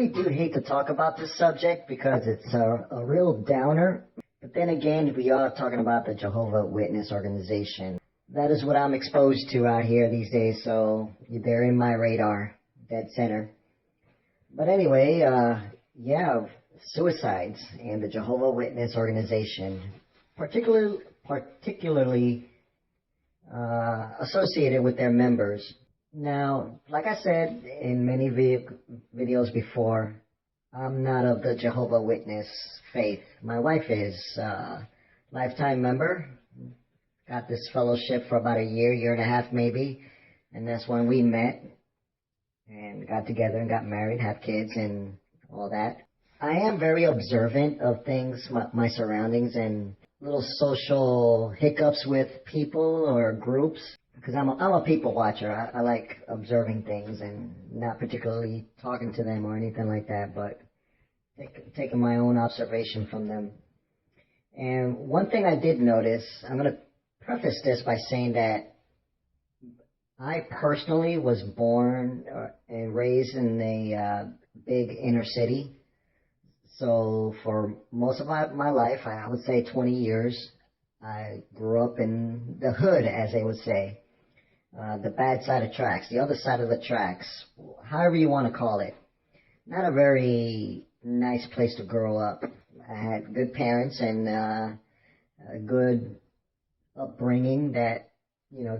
really do hate to talk about this subject because it's a real downer. But then again, we are talking about the Jehovah Witness organization. That is what I'm exposed to out here these days, so they're in my radar, dead center. But anyway, suicides and the Jehovah Witness organization, particularly associated with their members. Now, like I said in many videos before, I'm not of the Jehovah Witness faith. My wife is a lifetime member. Got this fellowship for about a year and a half maybe, and that's when we met and got together and got married, have kids and all that. I am very observant of things, my surroundings, and little social hiccups with people or groups, because I'm a people watcher. I like observing things and not particularly talking to them or anything like that, but taking my own observation from them. And one thing I did notice, I'm going to preface this by saying that I personally was born and raised in a big inner city. So for most of my life, I would say 20 years, I grew up in the hood, as they would say. The bad side of tracks, the other side of the tracks, however you want to call it. Not a very nice place to grow up. I had good parents and a good upbringing that,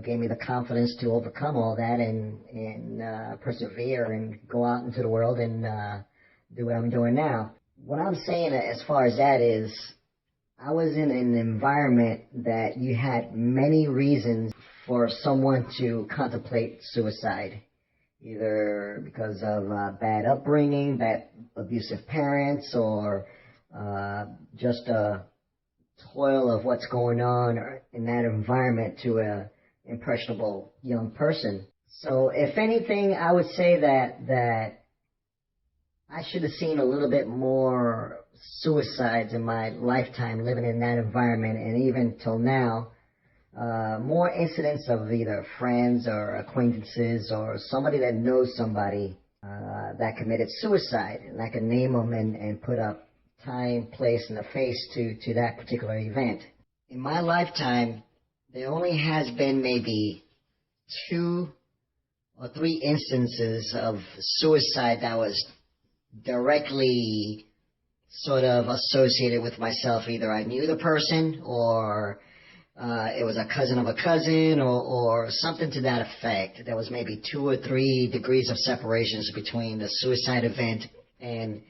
gave me the confidence to overcome all that and persevere and go out into the world and do what I'm doing now. What I'm saying as far as that is, I was in an environment that you had many reasons for someone to contemplate suicide, either because of bad upbringing, bad abusive parents, or just a toil of what's going on in that environment to a impressionable young person. So if anything, I would say that I should have seen a little bit more suicides in my lifetime living in that environment, and even till now, more incidents of either friends or acquaintances or somebody that knows somebody that committed suicide, and I can name them and put up time, place, and a face to that particular event. In my lifetime, there only has been maybe 2 or 3 instances of suicide that was directly sort of associated with myself. Either I knew the person, or it was a cousin of a cousin, or something to that effect. There was maybe 2 or 3 degrees of separations between the suicide event and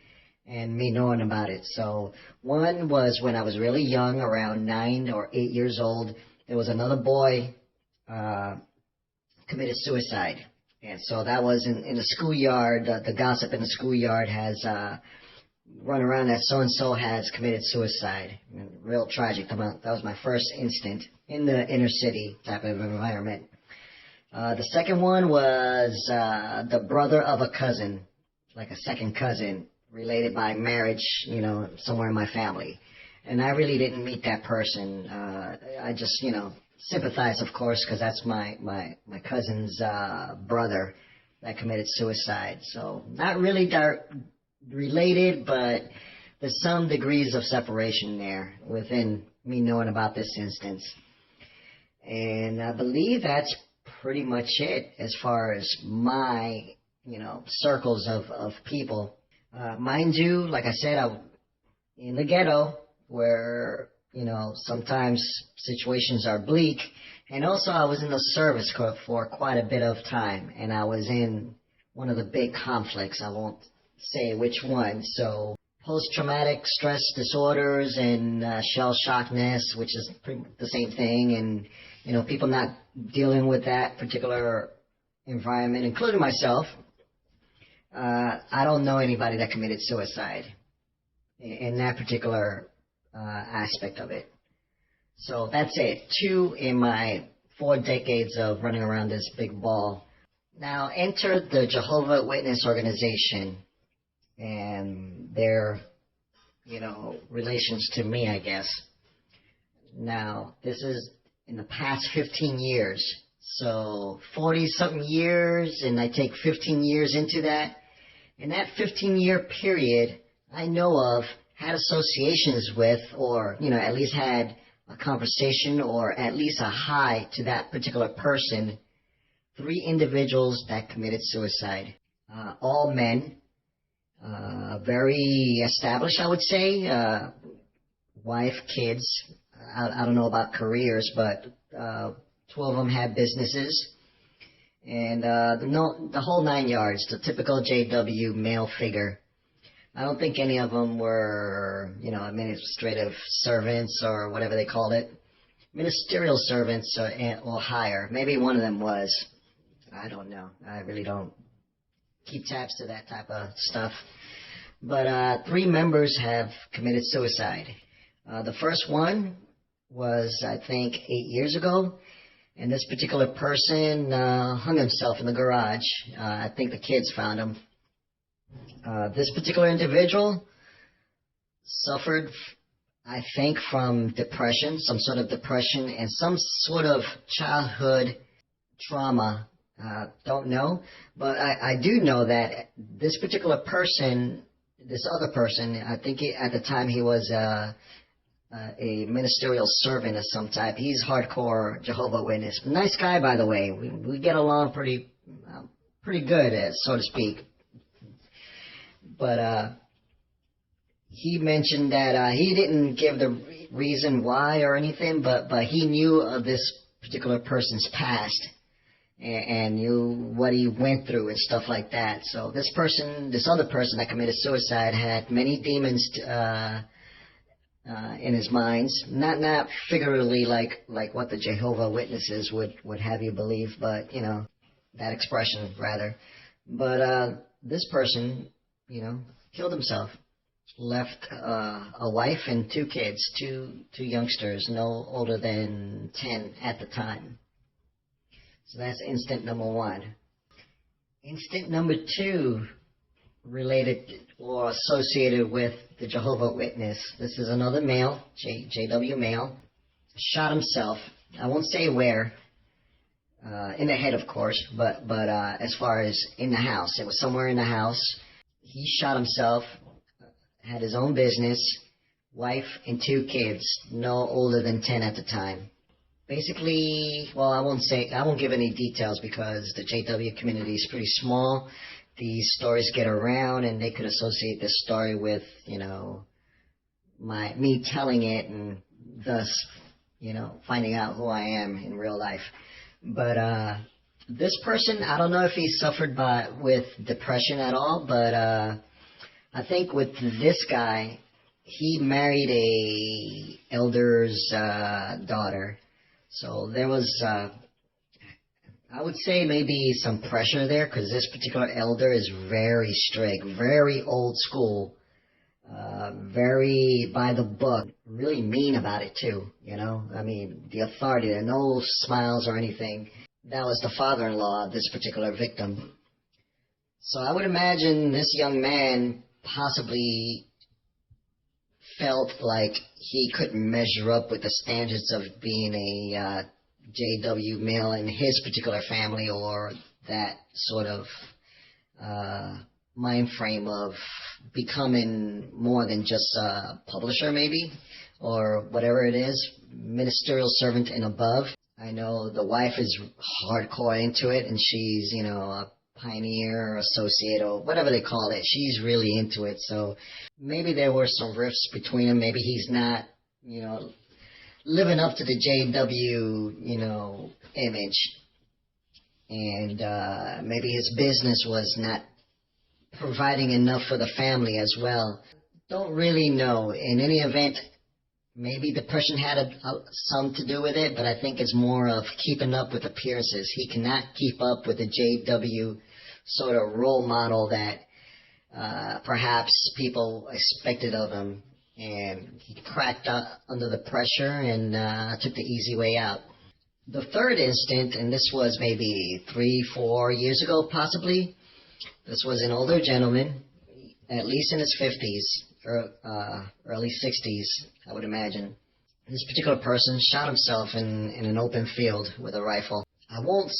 me knowing about it. So one was when I was really young, around 9 or 8 years old. There was another boy committed suicide. And so that was in the schoolyard. The gossip in the schoolyard has run around that so-and-so has committed suicide. Real tragic. That was my first instant in the inner city type of environment. The second one was the brother of a cousin, like a second cousin, related by marriage, somewhere in my family. And I really didn't meet that person. I just, sympathize, of course, because that's my cousin's brother that committed suicide. So not really related, but there's some degrees of separation there within me knowing about this instance. And I believe that's pretty much it as far as my, circles of people. Mind you, like I said, I'm in the ghetto where, sometimes situations are bleak. And also I was in the service corps for quite a bit of time, and I was in one of the big conflicts. I won't say which one. So post-traumatic stress disorders and shell shockness, which is the same thing, and, people not dealing with that particular environment, including myself. I don't know anybody that committed suicide in that particular aspect of it. So that's it. 2 in my 4 decades of running around this big ball. Now enter the Jehovah Witness organization and their, relations to me, I guess. Now, this is in the past 15 years. So 40-something years, and I take 15 years into that. In that 15-year period, I know of, had associations with, or, at least had a conversation or at least a hi to that particular person, 3 individuals that committed suicide. All men, very established, I would say, wife, kids. I don't know about careers, but 2 of them had businesses. And the whole 9 yards, the typical JW male figure. I don't think any of them were, administrative servants or whatever they called it. Ministerial servants or higher. Maybe one of them was. I don't know. I really don't keep tabs to that type of stuff. But 3 members have committed suicide. The first one was, I think, 8 years ago. And this particular person hung himself in the garage. I think the kids found him. This particular individual suffered, I think, from depression, some sort of depression, and some sort of childhood trauma. Don't know. But I do know that this particular person, this other person, I think at the time he was a ministerial servant of some type. He's hardcore Jehovah Witness. Nice guy, by the way. We get along pretty good, so to speak. But he mentioned that he didn't give the reason why or anything, but he knew of this particular person's past and knew what he went through and stuff like that. So this other person that committed suicide had many demons in his minds, not figuratively like what the Jehovah Witnesses would have you believe, but that expression rather. But this person, killed himself, left a wife and 2 kids, two youngsters, no older than 10 at the time. So that's instant number 1. Instant number 2, related or associated with the Jehovah Witness. This is another male, JW male, shot himself. I won't say where, in the head, of course, but as far as in the house, it was somewhere in the house. He shot himself, had his own business, wife and 2 kids, no older than 10 at the time. Basically, well, I won't give any details because the JW community is pretty small. These stories get around and they could associate this story with, me telling it and thus, finding out who I am in real life. But this person, I don't know if he suffered with depression at all, but I think with this guy, he married a elder's daughter. So there was, I would say maybe some pressure there because this particular elder is very strict, very old school, very by the book, really mean about it too, I mean, the authority, there are no smiles or anything. That was the father-in-law of this particular victim. So I would imagine this young man possibly felt like he couldn't measure up with the standards of being a JW male in his particular family, or that sort of mind frame of becoming more than just a publisher maybe, or whatever it is, ministerial servant and above. I know the wife is hardcore into it, and she's, a pioneer, associate, or whatever they call it. She's really into it, so maybe there were some rifts between them. Maybe he's not, living up to the JW, image. And maybe his business was not providing enough for the family as well. Don't really know. In any event, maybe depression had some to do with it, but I think it's more of keeping up with appearances. He cannot keep up with the JW sort of role model that perhaps people expected of him, and he cracked under the pressure and took the easy way out. The third instant, and this was maybe 3-4 years ago possibly, this was an older gentleman, at least in his 50s, or early 60s, I would imagine. This particular person shot himself in an open field with a rifle. I won't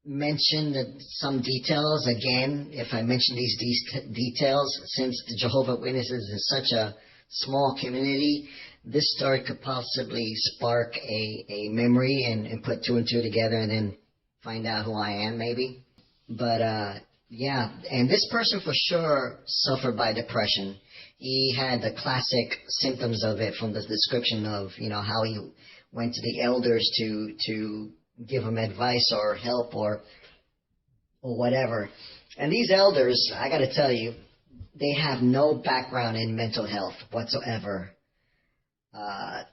mention some details again. If I mention these details, since the Jehovah Witnesses is such a small community, this story could possibly spark a memory and put two and two together and then find out who I am, maybe. But yeah, and this person for sure suffered by depression. He had the classic symptoms of it from the description of, how he went to the elders to give him advice or help or whatever. And these elders, I got to tell you, they have no background in mental health whatsoever.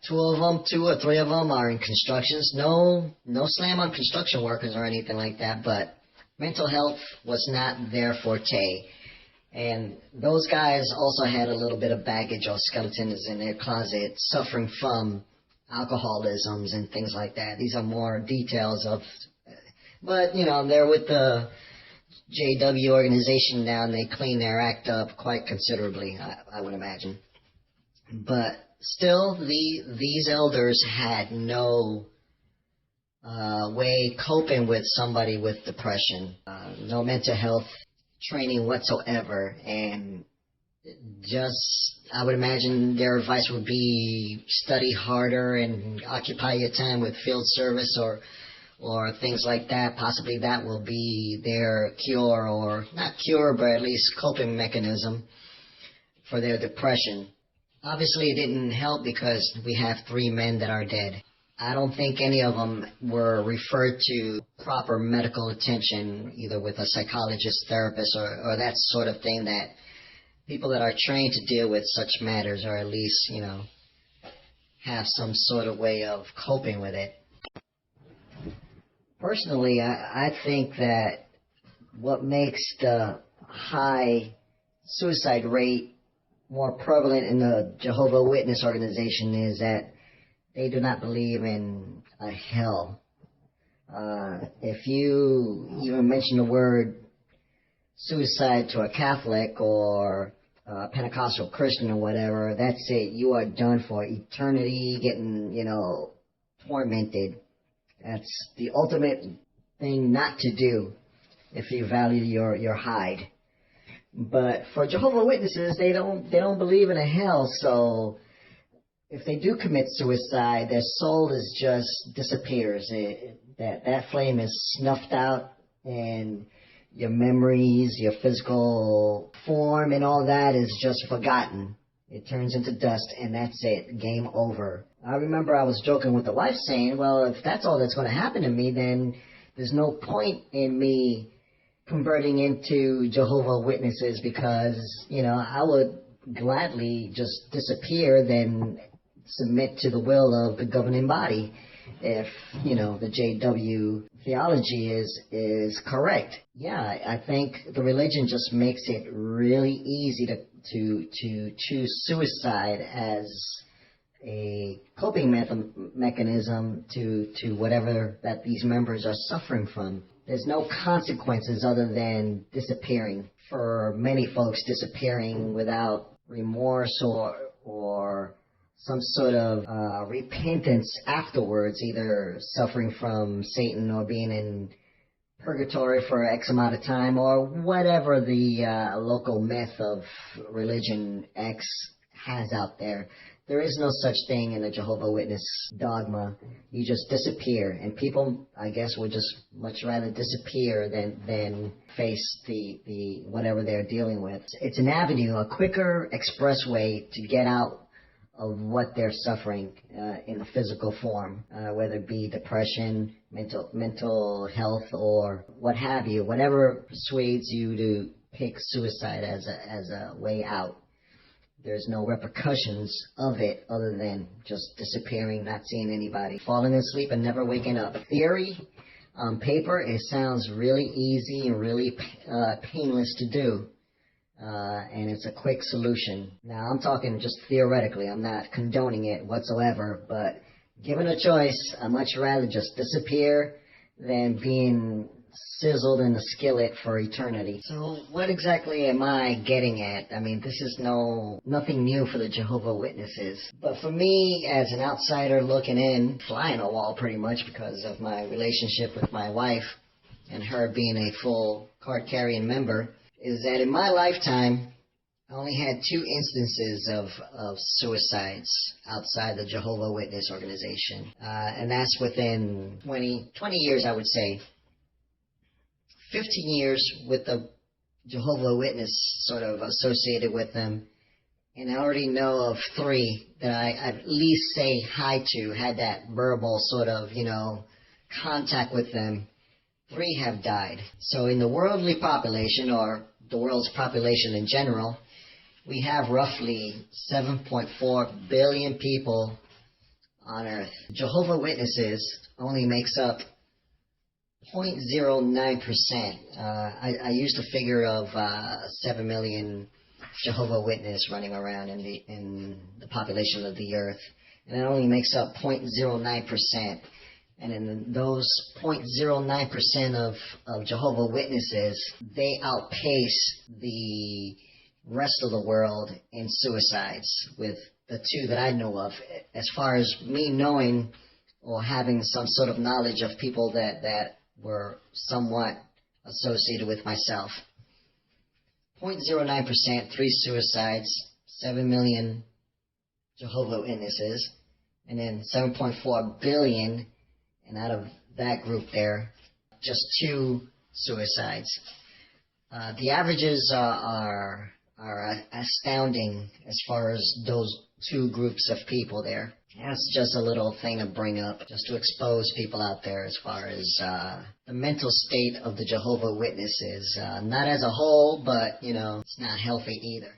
Two or three of them are in constructions. No slam on construction workers or anything like that, but mental health was not their forte. And those guys also had a little bit of baggage or skeletons in their closet, suffering from alcoholisms and things like that. These are more details of, but they're with the JW organization now, and they clean their act up quite considerably, I would imagine. But still, these elders had no way coping with somebody with depression, no mental health training whatsoever, and I would imagine their advice would be study harder and occupy your time with field service or things like that. Possibly that will be their cure, or not cure, but at least coping mechanism for their depression. Obviously, it didn't help because we have 3 men that are dead. I don't think any of them were referred to proper medical attention, either with a psychologist, therapist, or that sort of thing, that people that are trained to deal with such matters, or at least, have some sort of way of coping with it. Personally, I think that what makes the high suicide rate more prevalent in the Jehovah Witness organization is that they do not believe in a hell. If you even mention the word suicide to a Catholic or a Pentecostal Christian or whatever, that's it. You are done for eternity, getting, tormented. That's the ultimate thing not to do if you value your hide. But for Jehovah Witnesses, they don't believe in a hell, so if they do commit suicide, their soul just disappears. That flame is snuffed out, and your memories, your physical form, and all that is just forgotten. It turns into dust, and that's it. Game over. I remember I was joking with the wife saying, well, if that's all that's going to happen to me, then there's no point in me converting into Jehovah Witnesses, because, I would gladly just disappear than submit to the will of the governing body if, the JW theology is correct. Yeah, I think the religion just makes it really easy to choose suicide as a coping mechanism to whatever that these members are suffering from. There's no consequences other than disappearing. For many folks, disappearing without remorse or some sort of repentance afterwards, either suffering from Satan or being in purgatory for X amount of time, or whatever the local myth of religion X has out there. There is no such thing in the Jehovah Witness dogma. You just disappear, and people, I guess, would just much rather disappear than face the whatever they're dealing with. It's an avenue, a quicker expressway to get out of what they're suffering in the physical form, whether it be depression, mental health, or what have you. Whatever persuades you to pick suicide as a way out. There's no repercussions of it other than just disappearing, not seeing anybody, falling asleep and never waking up. Theory, on paper, it sounds really easy and really painless to do. And it's a quick solution. Now, I'm talking just theoretically. I'm not condoning it whatsoever, but given a choice, I'd much rather just disappear than being sizzled in the skillet for eternity. So what exactly am I getting at? I mean, this is nothing new for the Jehovah Witnesses. But for me, as an outsider looking in, fly on a wall pretty much because of my relationship with my wife, and her being a full card-carrying member, is that in my lifetime, I only had 2 instances of suicides outside the Jehovah Witness organization. And that's within 20 years, I would say. 15 years with the Jehovah Witness sort of associated with them. And I already know of 3 that I at least say hi to, had that verbal sort of, contact with them. 3 have died. So in the worldly population, or the world's population in general, we have roughly 7.4 billion people on Earth. Jehovah Witnesses only makes up 0.09%. I used a figure of 7 million Jehovah Witness running around in the population of the Earth, and it only makes up 0.09%. And in those 0.09% of Jehovah Witnesses, they outpace the rest of the world in suicides, with the 2 that I know of. As far as me knowing or having some sort of knowledge of people that were somewhat associated with myself. 0.09%, 3 suicides, 7 million Jehovah Witnesses, and then 7.4 billion, and out of that group there, just 2 suicides. The averages are astounding as far as those 2 groups of people there. That's just a little thing to bring up, just to expose people out there as far as the mental state of the Jehovah Witnesses. Not as a whole, but, it's not healthy either.